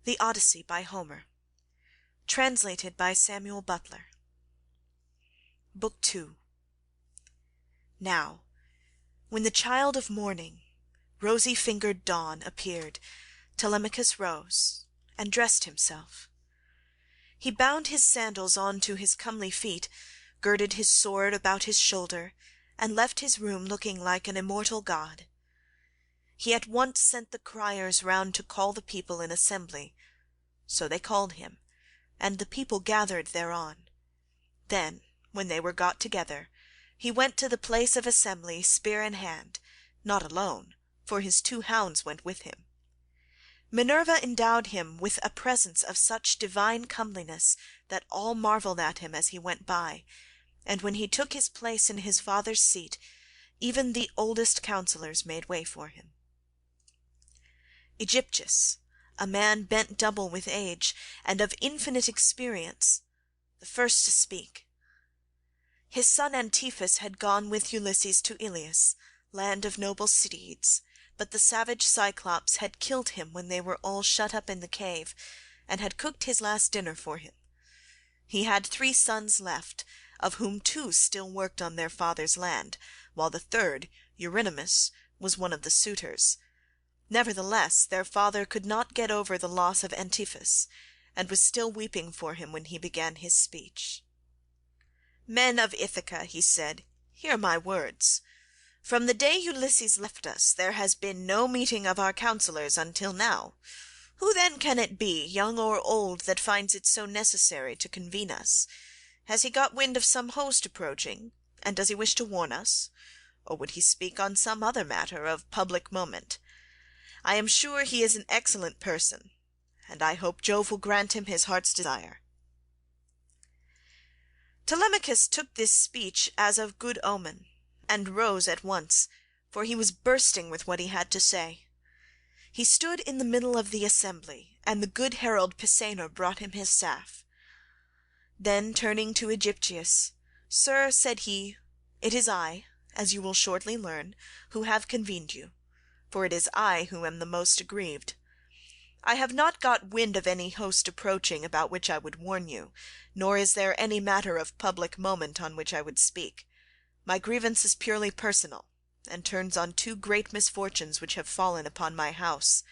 The Odyssey by Homer. Translated by Samuel Butler. Book 2. Now, when the child of morning, rosy-fingered dawn, appeared, Telemachus rose, and dressed himself. He bound his sandals on to his comely feet, girded his sword about his shoulder, and left his room looking like an immortal god. He at once sent the criers round to call the people in assembly. So they called him, and the people gathered thereon. Then, when they were got together, he went to the place of assembly spear in hand, not alone, for his 2 hounds went with him. Minerva endowed him with a presence of such divine comeliness that all marvelled at him as he went by, and when he took his place in his father's seat, even the oldest counsellors made way for him. Aegyptius, a man bent double with age, and of infinite experience, the first to speak. His son Antiphus had gone with Ulysses to Iliad, land of noble steeds, but the savage Cyclops had killed him when they were all shut up in the cave, and had cooked his last dinner for him. He had 3 sons left, of whom 2 still worked on their father's land, while the third, Eurynomus, was one of the suitors. Nevertheless, their father could not get over the loss of Antiphus, and was still weeping for him when he began his speech. "Men of Ithaca," he said, "hear my words. From the day Ulysses left us, there has been no meeting of our counsellors until now. Who then can it be, young or old, that finds it so necessary to convene us? Has he got wind of some host approaching, and does he wish to warn us? Or would he speak on some other matter of public moment? I am sure he is an excellent person, and I hope Jove will grant him his heart's desire." Telemachus took this speech as of good omen, and rose at once, for he was bursting with what he had to say. He stood in the middle of the assembly, and the good herald Pisenor brought him his staff. Then turning to Aegyptius, "Sir," said he, "it is I, as you will shortly learn, who have convened you, for it is I who am the most aggrieved. I have not got wind of any host approaching about which I would warn you, nor is there any matter of public moment on which I would speak. My grievance is purely personal, and turns on 2 great misfortunes which have fallen upon my house.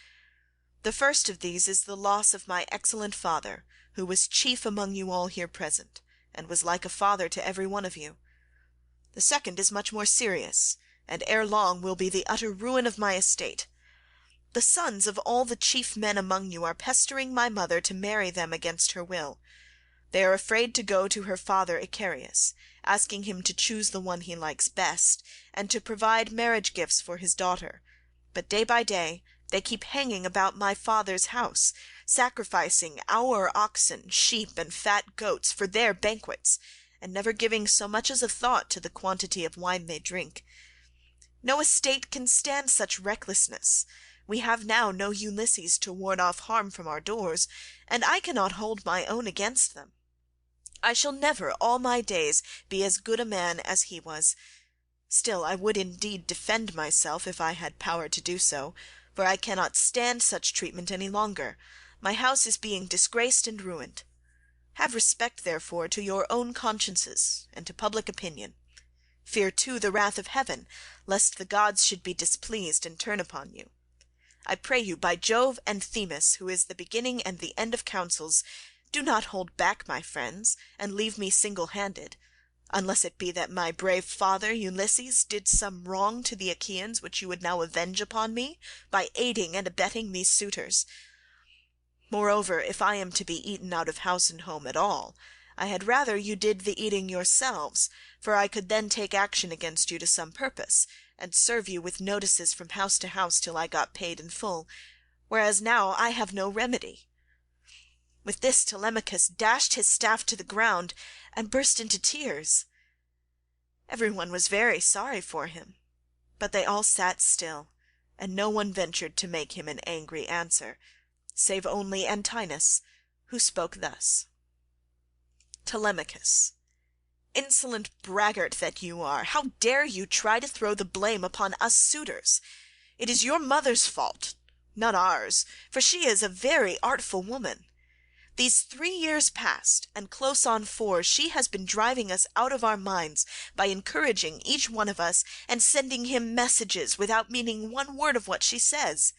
The first of these is the loss of my excellent father, who was chief among you all here present, and was like a father to every one of you. The second is much more serious, and ere long will be the utter ruin of my estate. The sons of all the chief men among you are pestering my mother to marry them against her will. They are afraid to go to her father Icarius, asking him to choose the one he likes best, and to provide marriage gifts for his daughter, but day by day they keep hanging about my father's house, sacrificing our oxen, sheep, and fat goats for their banquets, and never giving so much as a thought to the quantity of wine they drink. No estate can stand such recklessness. We have now no Ulysses to ward off harm from our doors, and I cannot hold my own against them. I shall never all my days be as good a man as he was. Still I would indeed defend myself if I had power to do so, for I cannot stand such treatment any longer. My house is being disgraced and ruined. Have respect, therefore, to your own consciences and to public opinion. Fear too the wrath of heaven, lest the gods should be displeased and turn upon you. I pray you by Jove and Themis, who is the beginning and the end of counsels, do not hold back my friends, and leave me single-handed, unless it be that my brave father Ulysses did some wrong to the Achaeans which you would now avenge upon me, by aiding and abetting these suitors. Moreover, if I am to be eaten out of house and home at all, I had rather you did the eating yourselves, for I could then take action against you to some purpose, and serve you with notices from house to house till I got paid in full, whereas now I have no remedy." With this Telemachus dashed his staff to the ground, and burst into tears. Every one was very sorry for him, but they all sat still, and no one ventured to make him an angry answer, save only Antinous, who spoke thus: "Telemachus, insolent braggart that you are, how dare you try to throw the blame upon us suitors? It is your mother's fault. Not ours, for she is a very artful woman. These 3 years past, and close on 4, she has been driving us out of our minds by encouraging each one of us, and sending him messages without meaning one word of what she says.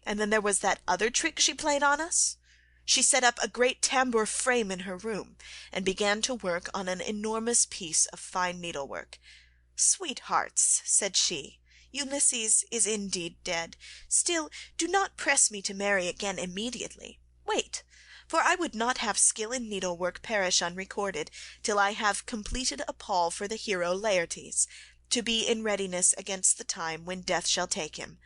And then there was that other trick she played on us. She set up a great tambour frame in her room, and began to work on an enormous piece of fine needlework. 'Sweethearts,' said she, 'Ulysses is indeed dead. Still, do not press me to marry again immediately. Wait, for I would not have skill in needlework perish unrecorded, till I have completed a pall for the hero Laertes, to be in readiness against the time when death shall take him.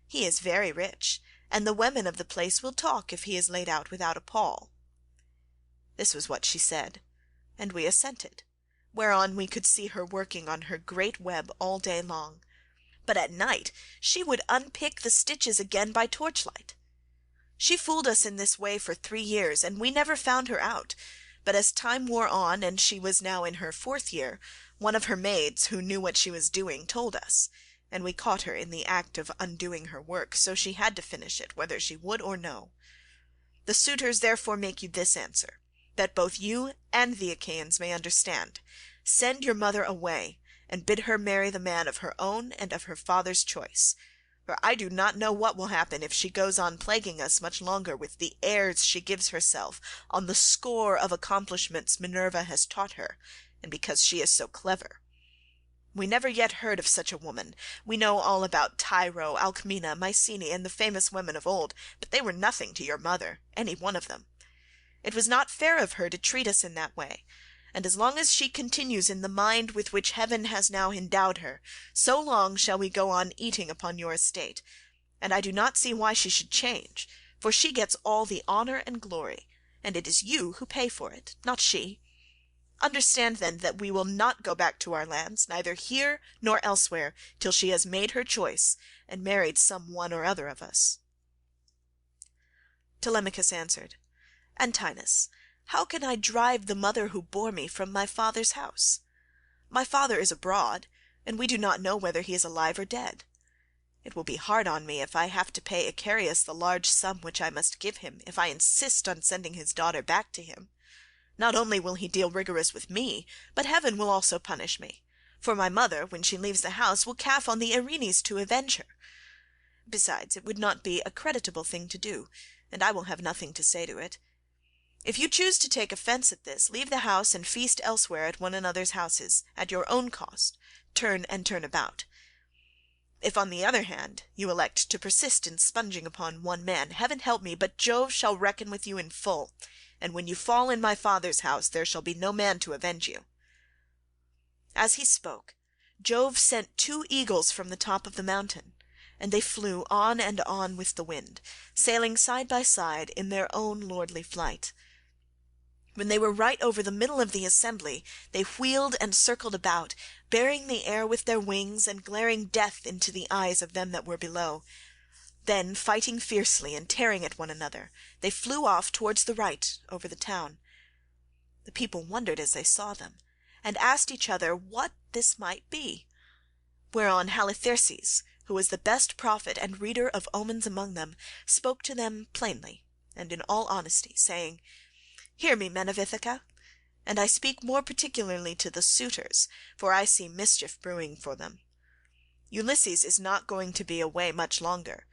He is very rich, and the women of the place will talk if he is laid out without a pall.' This was what she said, and we assented, whereon we could see her working on her great web all day long, but at night she would unpick the stitches again by torchlight. She fooled us in this way for 3 years, and we never found her out, but as time wore on, and she was now in her 4th year, one of her maids, who knew what she was doing, told us, and we caught her in the act of undoing her work, so she had to finish it, whether she would or no. The suitors therefore make you this answer, that both you and the Achaeans may understand. Send your mother away, and bid her marry the man of her own and of her father's choice. For I do not know what will happen if she goes on plaguing us much longer with the airs she gives herself on the score of accomplishments Minerva has taught her, and because she is so clever. We never yet heard of such a woman. We know all about Tyro, Alcmena, Mycenae, and the famous women of old, but they were nothing to your mother, any one of them. It was not fair of her to treat us in that way, and as long as she continues in the mind with which heaven has now endowed her, so long shall we go on eating upon your estate, and I do not see why she should change, for she gets all the honour and glory, and it is you who pay for it, not she. Understand then that we will not go back to our lands, neither here nor elsewhere, till she has made her choice, and married some one or other of us." Telemachus answered, "Antinous, how can I drive the mother who bore me from my father's house? My father is abroad, and we do not know whether he is alive or dead. It will be hard on me if I have to pay Icarius the large sum which I must give him if I insist on sending his daughter back to him. Not only will he deal rigorous with me, but heaven will also punish me, for my mother, when she leaves the house, will calf on the Erinyes to avenge her. Besides, it would not be a creditable thing to do, and I will have nothing to say to it. If you choose to take offence at this, leave the house and feast elsewhere at one another's houses, at your own cost, turn and turn about. If, on the other hand, you elect to persist in sponging upon one man, heaven help me, but Jove shall reckon with you in full, and when you fall in my father's house there shall be no man to avenge you." As he spoke, Jove sent 2 eagles from the top of the mountain, and they flew on and on with the wind, sailing side by side in their own lordly flight. When they were right over the middle of the assembly, they wheeled and circled about, bearing the air with their wings and glaring death into the eyes of them that were below. Then, fighting fiercely and tearing at one another, they flew off towards the right over the town. The people wondered as they saw them, and asked each other what this might be, whereon Halitherses, who was the best prophet and reader of omens among them, spoke to them plainly and in all honesty, saying, "Hear me, men of Ithaca, and I speak more particularly to the suitors, for I see mischief brewing for them. Ulysses is not going to be away much longer.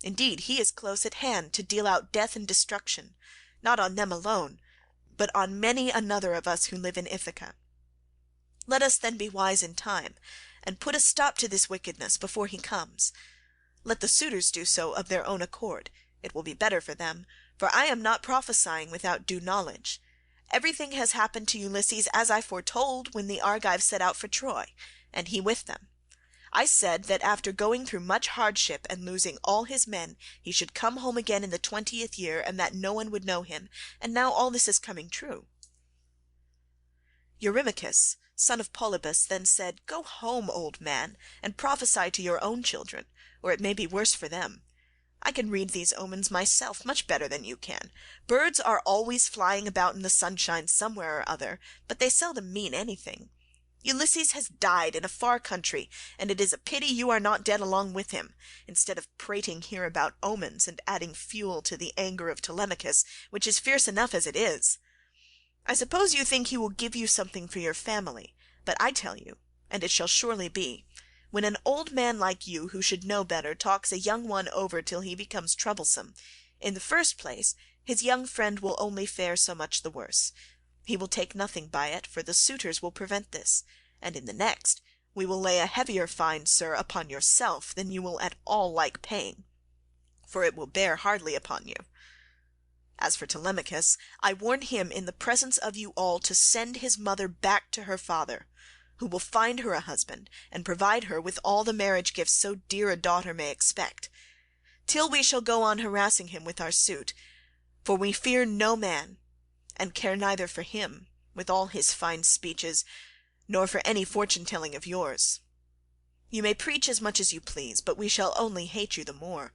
Indeed, he is close at hand to deal out death and destruction, not on them alone, but on many another of us who live in Ithaca. Let us then be wise in time, and put a stop to this wickedness before he comes. Let the suitors do so of their own accord, it will be better for them, for I am not prophesying without due knowledge. Everything has happened to Ulysses as I foretold when the Argives set out for Troy, and he with them. I said that after going through much hardship and losing all his men, he should come home again in the 20th year, and that no one would know him, and now all this is coming true." Eurymachus, son of Polybus, then said, "Go home, old man, and prophesy to your own children, or it may be worse for them. I can read these omens myself much better than you can. Birds are always flying about in the sunshine somewhere or other, but they seldom mean anything. Ulysses has died in a far country, and it is a pity you are not dead along with him, instead of prating here about omens and adding fuel to the anger of Telemachus, which is fierce enough as it is. I suppose you think he will give you something for your family, but I tell you, and it shall surely be, when an old man like you who should know better talks a young one over till he becomes troublesome, in the first place his young friend will only fare so much the worse. He will take nothing by it, for the suitors will prevent this, and in the next we will lay a heavier fine, sir, upon yourself than you will at all like paying, for it will bear hardly upon you. As for Telemachus, I warn him in the presence of you all to send his mother back to her father, who will find her a husband, and provide her with all the marriage gifts so dear a daughter may expect, till we shall go on harassing him with our suit, for we fear no man, and care neither for him, with all his fine speeches, nor for any fortune-telling of yours. You may preach as much as you please, but we shall only hate you the more.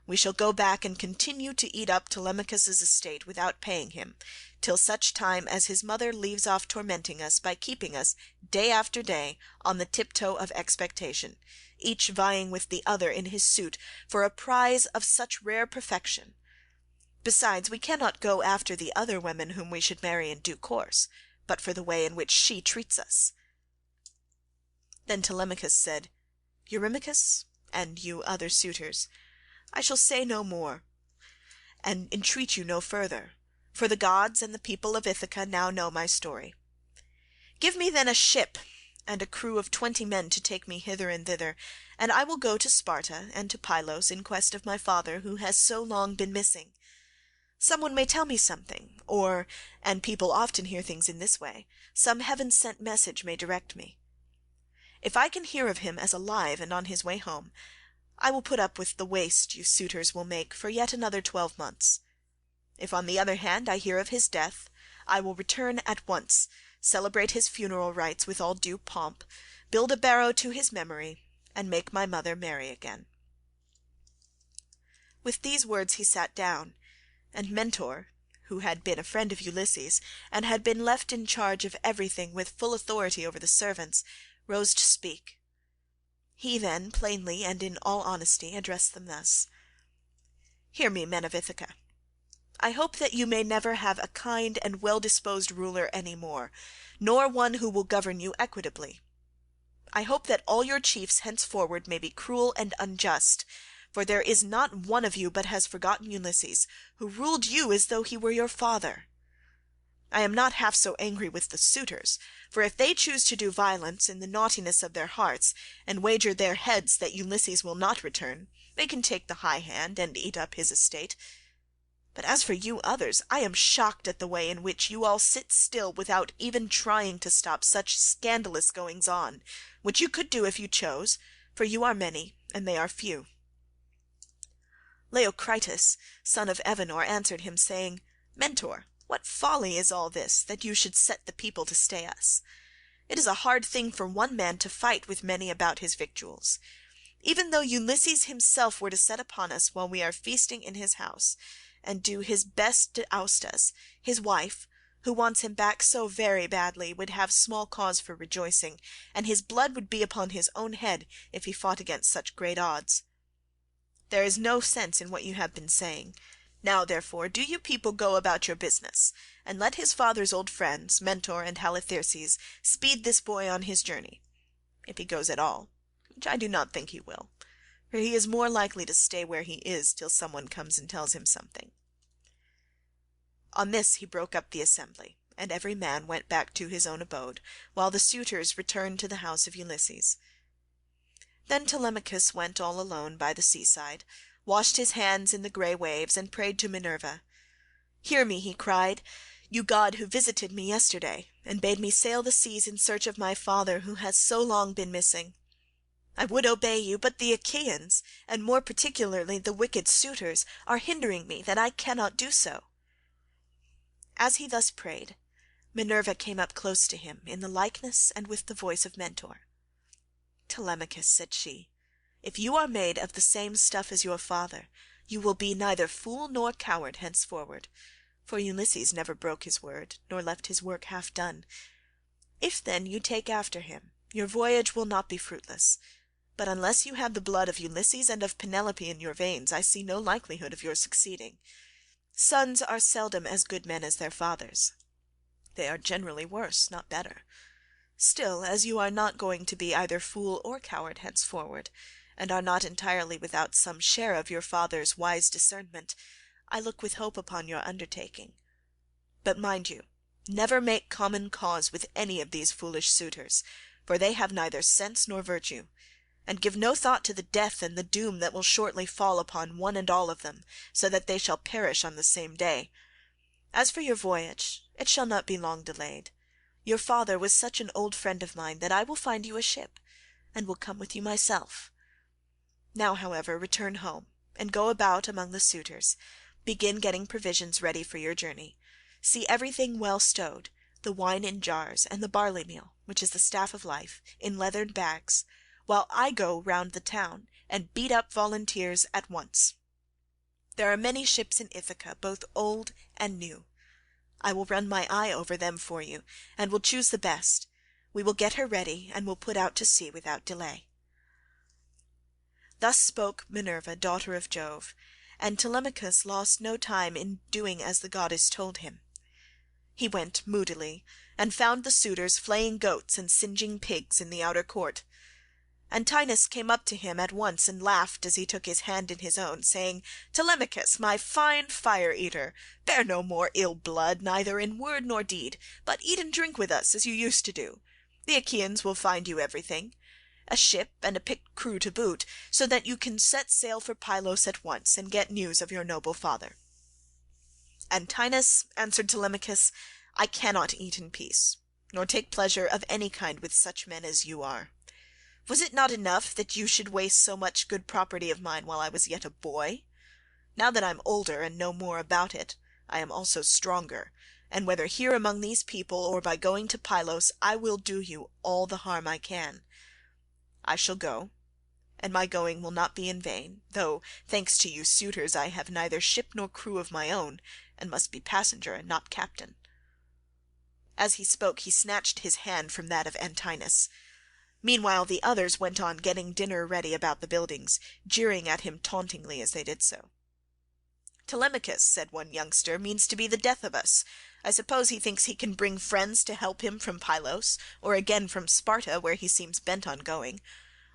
We shall go back and continue to eat up Telemachus's estate without paying him, till such time as his mother leaves off tormenting us by keeping us, day after day, on the tiptoe of expectation, each vying with the other in his suit for a prize of such rare perfection. Besides, we cannot go after the other women whom we should marry in due course, but for the way in which she treats us." Then Telemachus said, "Eurymachus, and you other suitors, I shall say no more, and entreat you no further, for the gods and the people of Ithaca now know my story. Give me then a ship and a crew of 20 men to take me hither and thither, and I will go to Sparta and to Pylos in quest of my father who has so long been missing. Some one may tell me something, or, and people often hear things in this way, some heaven-sent message may direct me. If I can hear of him as alive and on his way home, I will put up with the waste you suitors will make for yet another 12 months. If on the other hand I hear of his death, I will return at once, celebrate his funeral rites with all due pomp, build a barrow to his memory, and make my mother marry again." With these words he sat down, and Mentor, who had been a friend of Ulysses, and had been left in charge of everything with full authority over the servants, rose to speak. He then, plainly and in all honesty, addressed them thus: "Hear me, men of Ithaca. I hope that you may never have a kind and well-disposed ruler any more, nor one who will govern you equitably. I hope that all your chiefs henceforward may be cruel and unjust, for there is not one of you but has forgotten Ulysses, who ruled you as though he were your father. I am not half so angry with the suitors, for if they choose to do violence in the naughtiness of their hearts, and wager their heads that Ulysses will not return, they can take the high hand and eat up his estate. But as for you others, I am shocked at the way in which you all sit still without even trying to stop such scandalous goings-on, which you could do if you chose, for you are many and they are few." Leocritus, son of Evenor, answered him, saying, "Mentor, what folly is all this, that you should set the people to stay us? It is a hard thing for one man to fight with many about his victuals. Even though Ulysses himself were to set upon us while we are feasting in his house, and do his best to oust us, his wife, who wants him back so very badly, would have small cause for rejoicing, and his blood would be upon his own head if he fought against such great odds. There is no sense in what you have been saying. Now, therefore, do you people go about your business, and let his father's old friends, Mentor and Halitherses, speed this boy on his journey, if he goes at all, which I do not think he will, for he is more likely to stay where he is till some one comes and tells him something." On this he broke up the assembly, and every man went back to his own abode, while the suitors returned to the house of Ulysses. Then Telemachus went all alone by the seaside, washed his hands in the grey waves, and prayed to Minerva. "Hear me," he cried, "you god who visited me yesterday, and bade me sail the seas in search of my father who has so long been missing. I would obey you, but the Achaeans, and more particularly the wicked suitors, are hindering me that I cannot do so." As he thus prayed, Minerva came up close to him in the likeness and with the voice of Mentor. "Telemachus," said she, "if you are made of the same stuff as your father, you will be neither fool nor coward henceforward, for Ulysses never broke his word, nor left his work half done. If then you take after him, your voyage will not be fruitless, but unless you have the blood of Ulysses and of Penelope in your veins, I see no likelihood of your succeeding. Sons are seldom as good men as their fathers. They are generally worse, not better. Still, as you are not going to be either fool or coward henceforward, and are not entirely without some share of your father's wise discernment, I look with hope upon your undertaking. But mind you, never make common cause with any of these foolish suitors, for they have neither sense nor virtue, and give no thought to the death and the doom that will shortly fall upon one and all of them, so that they shall perish on the same day. As for your voyage, it shall not be long delayed. Your father was such an old friend of mine that I will find you a ship, and will come with you myself. Now, however, return home, and go about among the suitors, begin getting provisions ready for your journey. See everything well stowed, the wine in jars, and the barley meal, which is the staff of life, in leathern bags, while I go round the town, and beat up volunteers at once. There are many ships in Ithaca, both old and new. I will run my eye over them for you, and will choose the best. We will get her ready, and will put out to sea without delay." Thus spoke Minerva, daughter of Jove, and Telemachus lost no time in doing as the goddess told him. He went moodily, and found the suitors flaying goats and singeing pigs in the outer court. Antinous came up to him at once and laughed as he took his hand in his own, saying, "Telemachus, my fine fire-eater, bear no more ill blood, neither in word nor deed, but eat and drink with us as you used to do. The Achaeans will find you everything, a ship and a picked crew to boot, so that you can set sail for Pylos at once and get news of your noble father." "Antinous," answered Telemachus, "I cannot eat in peace, nor take pleasure of any kind with such men as you are. Was it not enough that you should waste so much good property of mine while I was yet a boy? Now that I am older and know more about it, I am also stronger, and whether here among these people or by going to Pylos, I will do you all the harm I can. I shall go, and my going will not be in vain, though, thanks to you suitors, I have neither ship nor crew of my own, and must be passenger and not captain." As he spoke he snatched his hand from that of Antinous. Meanwhile the others went on getting dinner ready about the buildings, jeering at him tauntingly as they did so. "Telemachus," said one youngster, "means to be the death of us. I suppose he thinks he can bring friends to help him from Pylos, or again from Sparta, where he seems bent on going.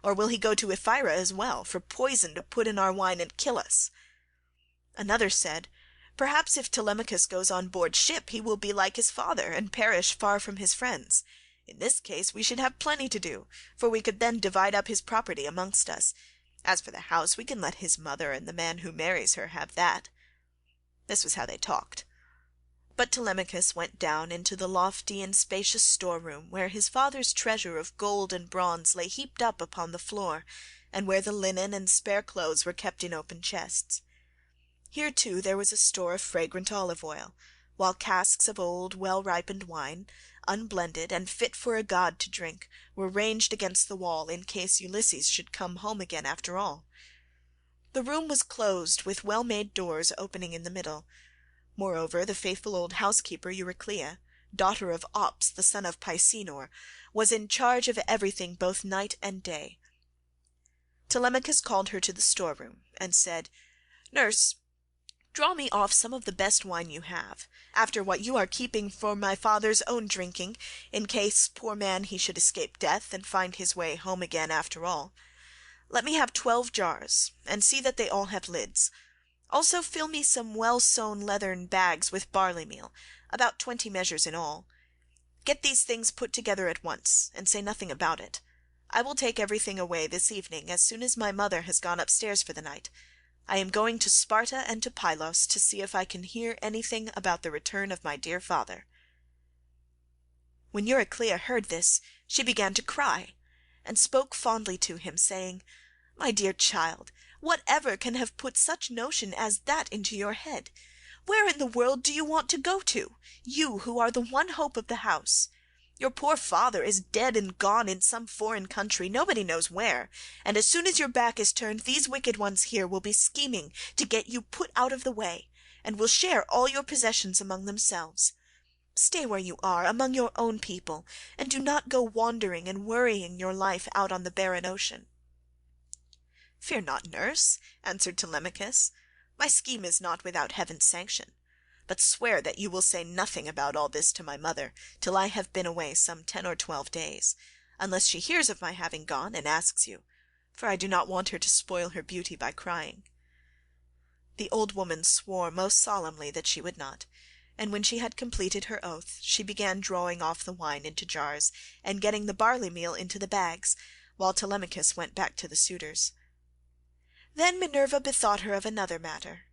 Or will he go to Ephyra as well, for poison to put in our wine and kill us?" Another said, "Perhaps if Telemachus goes on board ship he will be like his father, and perish far from his friends. In this case we should have plenty to do, for we could then divide up his property amongst us. As for the house, we can let his mother and the man who marries her have that." This was how they talked. But Telemachus went down into the lofty and spacious storeroom, where his father's treasure of gold and bronze lay heaped up upon the floor, and where the linen and spare clothes were kept in open chests. Here too there was a store of fragrant olive oil, while casks of old well-ripened wine, unblended and fit for a god to drink, were ranged against the wall in case Ulysses should come home again after all. The room was closed with well-made doors opening in the middle. Moreover, the faithful old housekeeper Euryclea, daughter of Ops the son of Pisenor, was in charge of everything both night and day. Telemachus called her to the storeroom and said, "Nurse, draw me off some of the best wine you have, after what you are keeping for my father's own drinking, in case, poor man, he should escape death and find his way home again after all. Let me have 12 jars, and see that they all have lids. Also fill me some well-sewn leathern bags with barley meal, about 20 measures in all. Get these things put together at once, and say nothing about it. I will take everything away this evening as soon as my mother has gone upstairs for the night. I am going to Sparta and to Pylos to see if I can hear anything about the return of my dear father." When Euryclea heard this, she began to cry, and spoke fondly to him, saying, "My dear child, whatever can have put such notion as that into your head? Where in the world do you want to go to, you who are the one hope of the house? Your poor father is dead and gone in some foreign country, nobody knows where, and as soon as your back is turned these wicked ones here will be scheming to get you put out of the way, and will share all your possessions among themselves. Stay where you are, among your own people, and do not go wandering and worrying your life out on the barren ocean." "Fear not, nurse," answered Telemachus. "My scheme is not without heaven's sanction. But swear that you will say nothing about all this to my mother till I have been away some 10 or 12 days, unless she hears of my having gone and asks you, for I do not want her to spoil her beauty by crying." The old woman swore most solemnly that she would not, and when she had completed her oath she began drawing off the wine into jars and getting the barley meal into the bags, while Telemachus went back to the suitors. Then Minerva bethought her of another matter.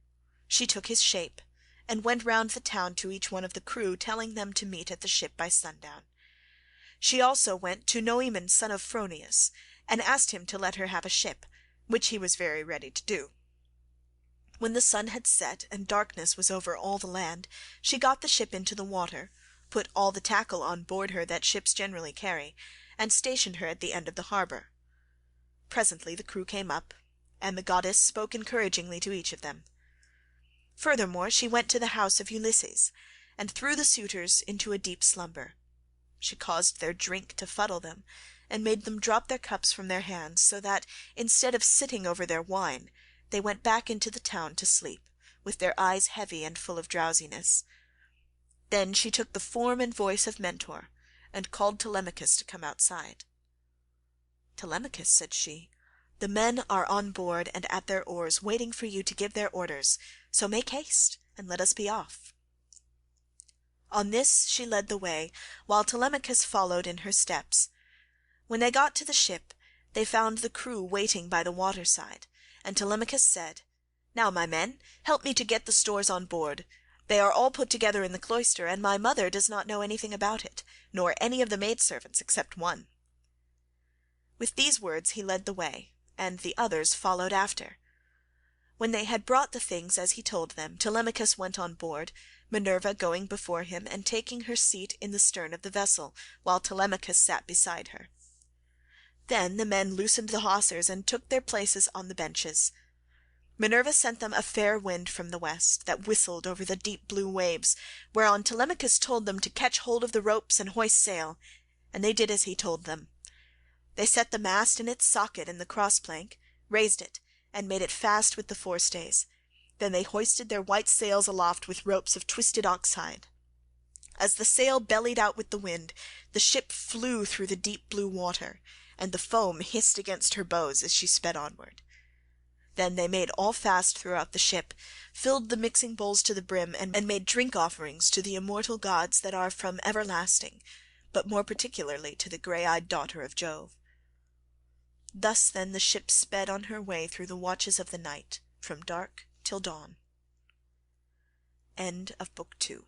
She took his shape, and went round the town to each one of the crew, telling them to meet at the ship by sundown. She also went to Noemon son of Phronius, and asked him to let her have a ship, which he was very ready to do. When the sun had set and darkness was over all the land, she got the ship into the water, put all the tackle on board her that ships generally carry, and stationed her at the end of the harbour. Presently the crew came up, and the goddess spoke encouragingly to each of them. Furthermore she went to the house of Ulysses, and threw the suitors into a deep slumber. She caused their drink to fuddle them, and made them drop their cups from their hands, so that, instead of sitting over their wine, they went back into the town to sleep, with their eyes heavy and full of drowsiness. Then she took the form and voice of Mentor, and called Telemachus to come outside. "Telemachus," said she, "the men are on board and at their oars, waiting for you to give their orders, so make haste and let us be off." On this she led the way, while Telemachus followed in her steps. When they got to the ship, they found the crew waiting by the water side, and Telemachus said, "Now, my men, help me to get the stores on board. They are all put together in the cloister, and my mother does not know anything about it, nor any of the maidservants except one." With these words he led the way, and the others followed after. When they had brought the things as he told them, Telemachus went on board, Minerva going before him and taking her seat in the stern of the vessel, while Telemachus sat beside her. Then the men loosened the hawsers and took their places on the benches. Minerva sent them a fair wind from the west, that whistled over the deep blue waves, whereon Telemachus told them to catch hold of the ropes and hoist sail, and they did as he told them. They set the mast in its socket in the cross-plank, raised it, and made it fast with the forestays. Then they hoisted their white sails aloft with ropes of twisted ox-hide. As the sail bellied out with the wind, the ship flew through the deep blue water, and the foam hissed against her bows as she sped onward. Then they made all fast throughout the ship, filled the mixing bowls to the brim, and made drink offerings to the immortal gods that are from everlasting, but more particularly to the grey-eyed daughter of Jove. Thus then the ship sped on her way through the watches of the night, from dark till dawn. End of Book 2.